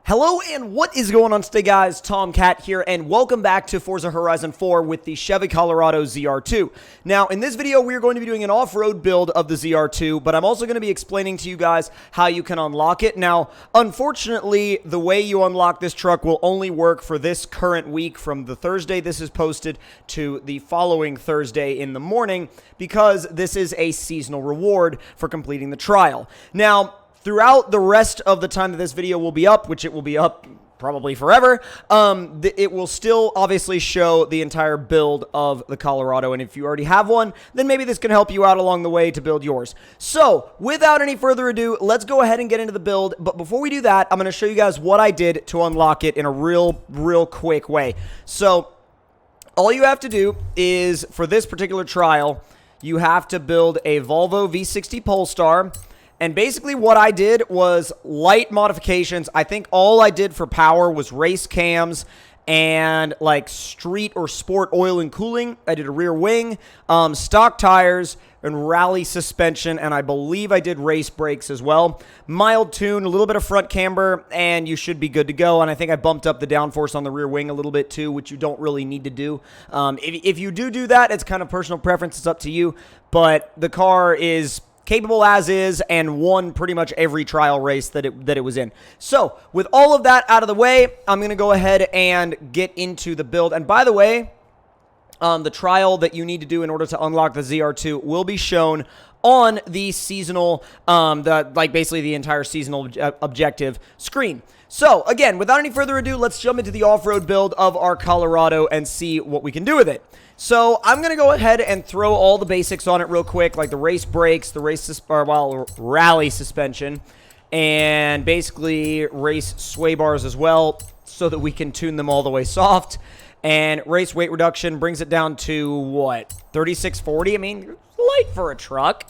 Hello and what is going on today, guys? Tomcat here and welcome back to Forza Horizon 4 with the Chevy Colorado ZR2. Now, in this video, we are going to be doing an off-road build of the ZR2, but I'm also going to be explaining to you guys how you can unlock it. Now, unfortunately, the way you unlock this truck will only work for this current week from the Thursday this is posted to the following Thursday in the morning because this is a seasonal reward for completing the trial. Now, throughout the rest of the time that this video will be up, which it will be up probably forever, it will still obviously show the entire build of the Colorado. And if you already have one, then maybe this can help you out along the way to build yours. So, without any further ado, let's go ahead and get into the build. But before we do that, I'm going to show you guys what I did to unlock it in a real quick way. So, all you have to do is, for this particular trial, you have to build a Volvo V60 Polestar. And basically what I did was light modifications. I think all I did for power was race cams and like street or sport oil and cooling. I did a rear wing, stock tires, and rally suspension, and I believe I did race brakes as well. Mild tune, a little bit of front camber, and you should be good to go. And I think I bumped up the downforce on the rear wing a little bit too, which you don't really need to do. If you do that, it's kind of personal preference. It's up to you. But the car is capable as is, and won pretty much every trial race that it was in. So, with all of that out of the way, I'm going to go ahead and get into the build. And by the way, the trial that you need to do in order to unlock the ZR2 will be shown on the seasonal, basically the entire seasonal objective screen. So, again, without any further ado, let's jump into the off-road build of our Colorado and see what we can do with it. So, I'm going to go ahead and throw all the basics on it real quick, like the race brakes, the rally suspension, and basically race sway bars as well, so that we can tune them all the way soft. And race weight reduction brings it down to, what, 3640? I mean, light for a truck.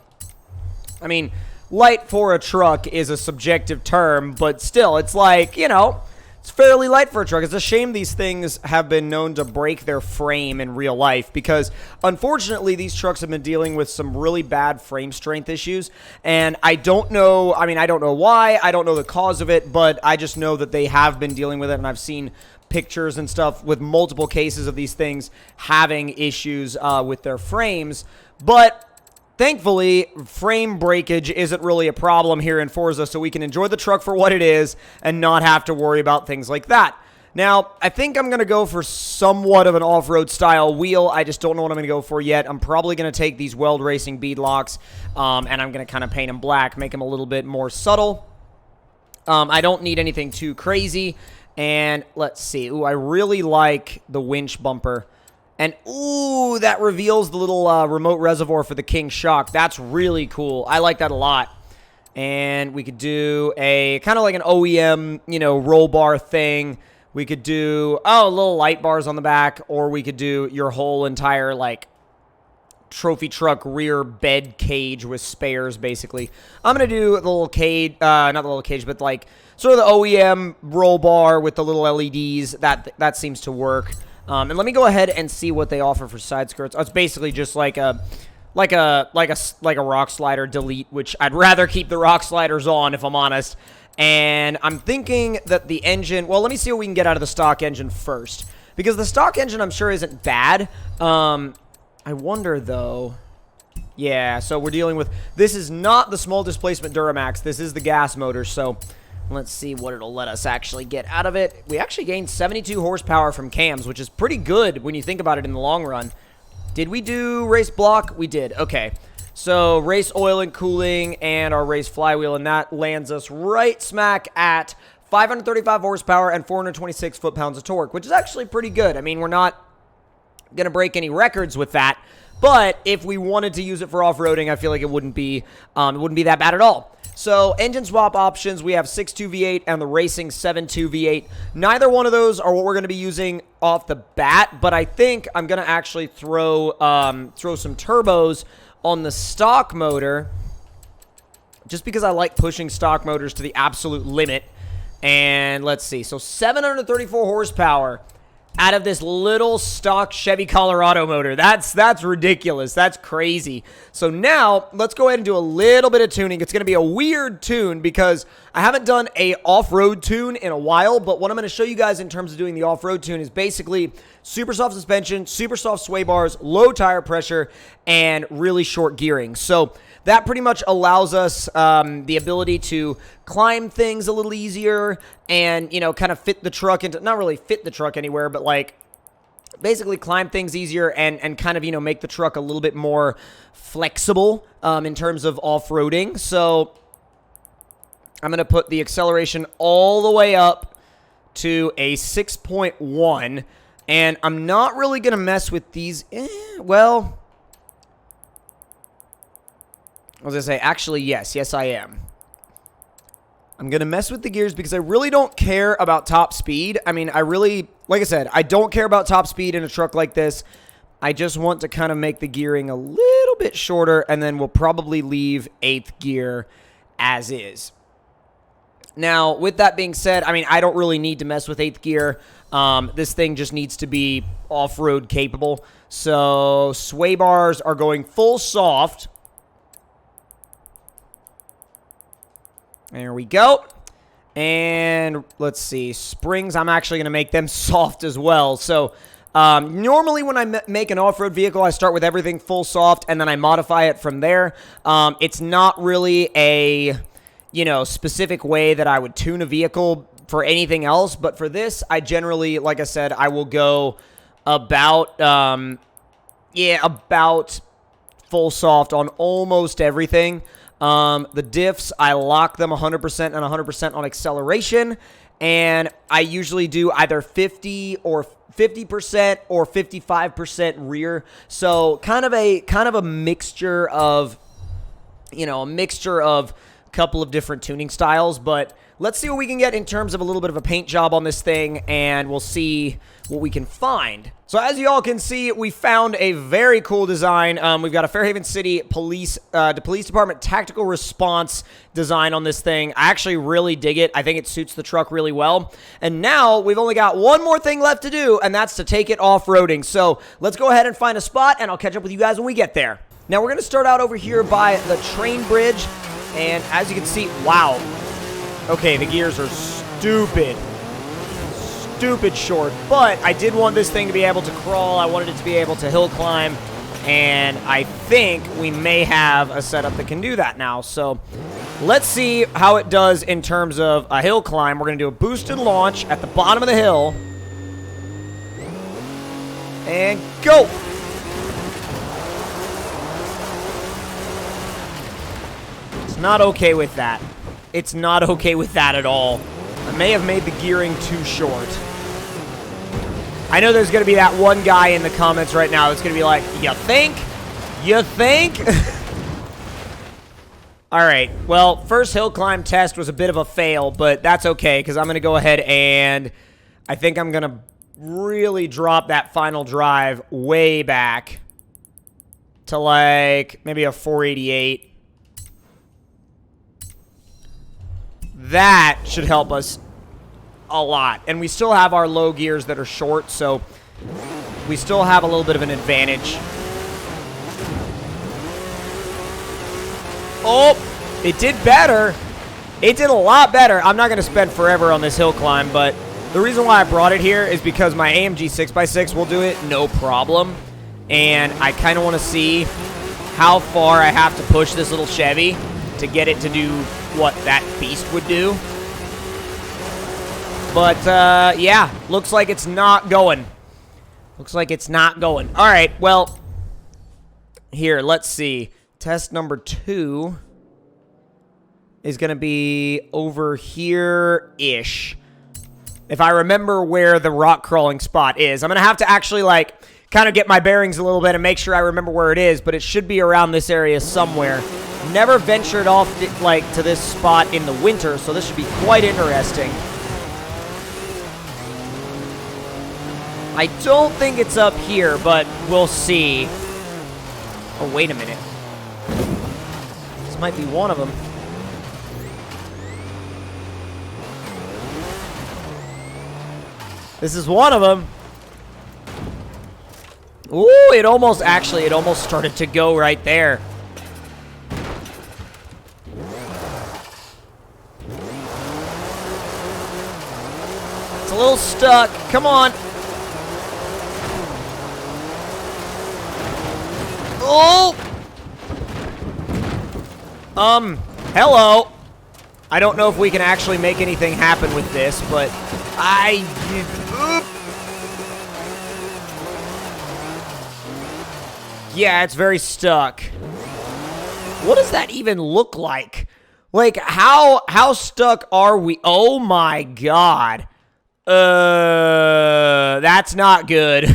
I mean, light for a truck is a subjective term, but still, it's like, you know, it's fairly light for a truck. It's a shame these things have been known to break their frame in real life because, unfortunately, these trucks have been dealing with some really bad frame strength issues, and I don't know, I don't know why, I don't know the cause of it, but I just know that they have been dealing with it, and I've seen pictures and stuff with multiple cases of these things having issues with their frames, but thankfully, frame breakage isn't really a problem here in Forza, so we can enjoy the truck for what it is and not have to worry about things like that. Now, I think I'm going to go for somewhat of an off-road style wheel. I just don't know what I'm going to go for yet. I'm probably going to take these Weld Racing beadlocks, and I'm going to kind of paint them black, make them a little bit more subtle. I don't need anything too crazy. And let's see. Ooh, I really like the winch bumper. And, ooh, that reveals the little remote reservoir for the King Shock. That's really cool. I like that a lot. And we could do a kind of like an OEM, you know, roll bar thing. We could do, little light bars on the back. Or we could do your whole entire, like, trophy truck rear bed cage with spares, basically. I'm going to do the little cage, not the little cage, but, like, sort of the OEM roll bar with the little LEDs. That seems to work. And let me go ahead and see what they offer for side skirts. It's basically just like a rock slider delete, which I'd rather keep the rock sliders on, if I'm honest. And I'm thinking that the engine, well, let me see what we can get out of the stock engine first, because the stock engine I'm sure isn't bad. I wonder though. Yeah, so we're dealing with, this is not the small displacement Duramax. This is the gas motor, so let's see what it'll let us actually get out of it. We actually gained 72 horsepower from cams, which is pretty good when you think about it in the long run. Did we do race block? We did. Okay. So race oil and cooling and our race flywheel, and that lands us right smack at 535 horsepower and 426 foot-pounds of torque, which is actually pretty good. I mean, we're not going to break any records with that, but if we wanted to use it for off-roading, I feel like it wouldn't be that bad at all. So, engine swap options, we have 6.2 V8 and the Racing 7.2 V8. Neither one of those are what we're going to be using off the bat, but I think I'm going to actually throw some turbos on the stock motor, just because I like pushing stock motors to the absolute limit. And let's see, so 734 horsepower. out of this little stock Chevy Colorado motor. That's ridiculous. That's crazy. So now let's go ahead and do a little bit of tuning. It's going to be a weird tune because I haven't done a off-road tune in a while, but what I'm going to show you guys in terms of doing the off-road tune is basically super soft suspension, super soft sway bars, low tire pressure, and really short gearing. So that pretty much allows us the ability to climb things a little easier and, you know, kind of fit the truck into, not really fit the truck anywhere, but like basically climb things easier and kind of, you know, make the truck a little bit more flexible in terms of off-roading. So I'm going to put the acceleration all the way up to a 6.1, and I'm not really going to mess with these. Well, I was going to say, actually, yes, I am. I'm going to mess with the gears because I really don't care about top speed. I mean, like I said, I don't care about top speed in a truck like this. I just want to kind of make the gearing a little bit shorter, and then we'll probably leave 8th gear as is. Now, with that being said, I mean, I don't really need to mess with 8th gear. This thing just needs to be off-road capable. So, sway bars are going full soft. There we go. And let's see. Springs, I'm actually going to make them soft as well. So, normally when I make an off-road vehicle, I start with everything full soft, and then I modify it from there. It's not really a, you know, specific way that I would tune a vehicle for anything else. But for this, I generally, like I said, I will go about, about full soft on almost everything. The diffs, I lock them 100% and 100% on acceleration, and I usually do either 50% or 55% rear. So kind of a mixture of, you know, a couple of different tuning styles. But let's see what we can get in terms of a little bit of a paint job on this thing, and we'll see what we can find. So as you all can see, we found a very cool design. We've got a Fairhaven City Police Department Tactical Response design on this thing. I actually really dig it. I think it suits the truck really well. And now we've only got one more thing left to do, and that's to take it off-roading. So let's go ahead and find a spot, and I'll catch up with you guys when we get there. Now we're going to start out over here by the train bridge, and as you can see, wow. Okay, the gears are stupid short, but I did want this thing to be able to crawl. I wanted it to be able to hill climb, and I think we may have a setup that can do that now. So let's see how it does in terms of a hill climb. We're going to do a boosted launch at the bottom of the hill, and go. It's not okay with that. It's not okay with that at all. I may have made the gearing too short. I know there's going to be that one guy in the comments right now that's going to be like, you think? You think? All right. Well, first hill climb test was a bit of a fail, but that's okay because I'm going to go ahead and I think I'm going to really drop that final drive way back to like maybe a 488. That should help us a lot. And we still have our low gears that are short, so we still have a little bit of an advantage. Oh, it did better. It did a lot better. I'm not going to spend forever on this hill climb, but the reason why I brought it here is because my AMG 6x6 will do it no problem. And I kind of want to see how far I have to push this little Chevy to get it to do what that beast would do. But, yeah, looks like it's not going. Looks like it's not going. All right, well, here, let's see. Test number 2 is going to be over here-ish. If I remember where the rock crawling spot is. I'm going to have to actually, like, kind of get my bearings a little bit and make sure I remember where it is, but it should be around this area somewhere. Never ventured off, like, to this spot in the winter, so this should be quite interesting. I don't think it's up here, but we'll see. Oh, wait a minute. This might be one of them. This is one of them. Ooh, it almost started to go right there. It's a little stuck. Come on. Oh! Hello. I don't know if we can actually make anything happen with this, but yeah, it's very stuck. What does that even look like? Like, how stuck are we? Oh my god. That's not good.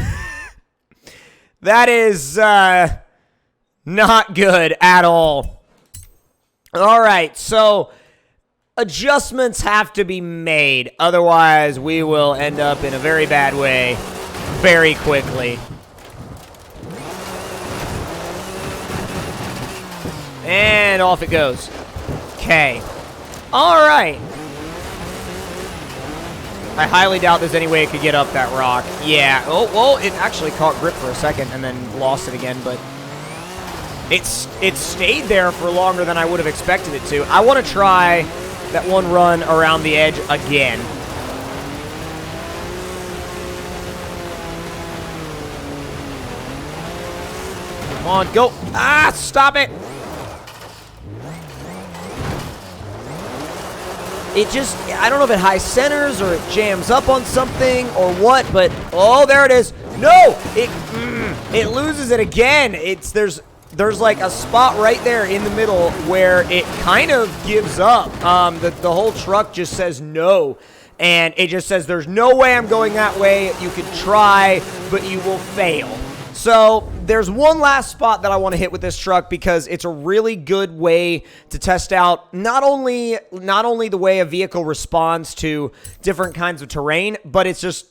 That is, not good at all. All right, so adjustments have to be made. Otherwise, we will end up in a very bad way very quickly. And off it goes. Okay. All right. I highly doubt there's any way it could get up that rock. Yeah. Oh, well, it actually caught grip for a second and then lost it again, but it stayed there for longer than I would have expected it to. I want to try that one run around the edge again. Come on, go. Ah, stop it. It just, I don't know if it high centers or it jams up on something or what, but, oh, there it is. No, it loses it again. There's like a spot right there in the middle where it kind of gives up. The whole truck just says no, and it just says there's no way I'm going that way. You could try, but you will fail. So there's one last spot that I want to hit with this truck because it's a really good way to test out not only the way a vehicle responds to different kinds of terrain, but it's just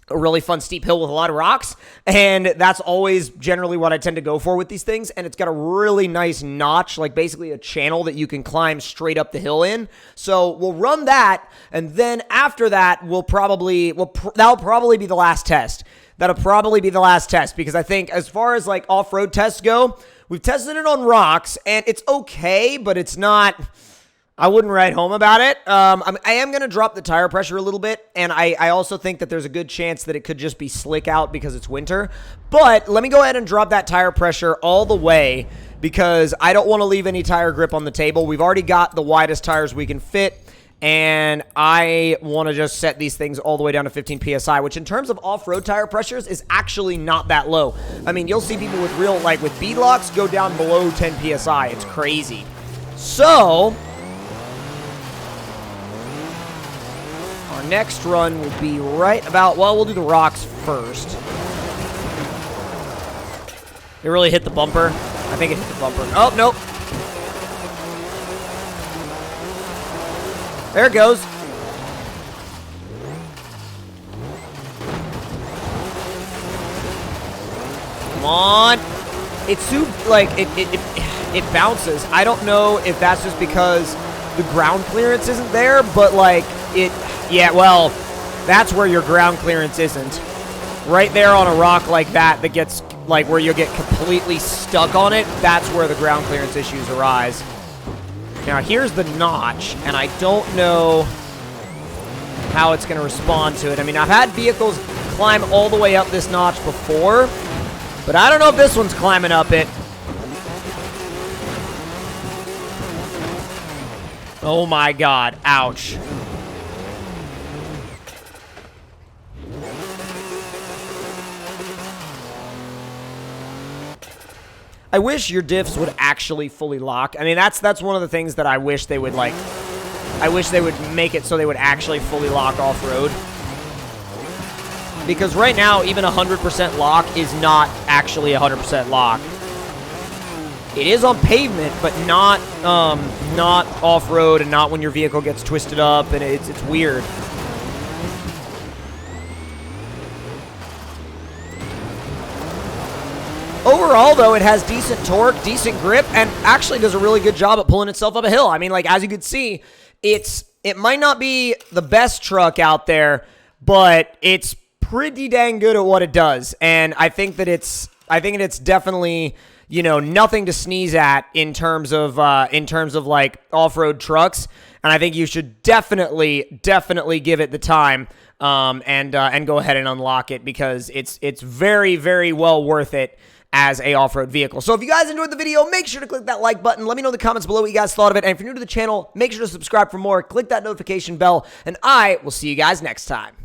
a really fun steep hill with a lot of rocks, and that's always generally what I tend to go for with these things. And it's got a really nice notch, like basically a channel that you can climb straight up the hill in. So we'll run that, and then after that, that'll probably be the last test. That'll probably be the last test, because I think as far as like off-road tests go, we've tested it on rocks, and it's okay, but it's not, I wouldn't write home about it. I am going to drop the tire pressure a little bit, and I also think that there's a good chance that it could just be slick out because it's winter. But let me go ahead and drop that tire pressure all the way, because I don't want to leave any tire grip on the table. We've already got the widest tires we can fit, and I want to just set these things all the way down to 15 PSI, which in terms of off-road tire pressures is actually not that low. I mean, you'll see people with real, like with beadlocks, go down below 10 PSI. It's crazy. So our next run will be right about, well, we'll do the rocks first. It really hit the bumper. I think it hit the bumper. Oh, nope. There it goes. Come on. It's too, like, it bounces. I don't know if that's just because the ground clearance isn't there, but, like, yeah, well, that's where your ground clearance isn't. Right there on a rock like that gets, like, where you'll get completely stuck on it, that's where the ground clearance issues arise. Now, here's the notch, and I don't know how it's going to respond to it. I mean, I've had vehicles climb all the way up this notch before, but I don't know if this one's climbing up it. Oh my god, ouch. I wish your diffs would actually fully lock. I mean, that's one of the things that I wish they would, like, I wish they would make it so they would actually fully lock off-road. Because right now, even 100% lock is not actually 100% lock. It is on pavement, but not off-road, and not when your vehicle gets twisted up, and it's weird. Overall, though, it has decent torque, decent grip, and actually does a really good job at pulling itself up a hill. I mean, like, as you can see, it might not be the best truck out there, but it's pretty dang good at what it does, and I think that it's definitely, you know, nothing to sneeze at in terms of like off-road trucks, and I think you should definitely give it the time and go ahead and unlock it, because it's very, very well worth it as a off-road vehicle. So if you guys enjoyed the video, make sure to click that like button. Let me know in the comments below what you guys thought of it. And if you're new to the channel, make sure to subscribe for more. Click that notification bell, and I will see you guys next time.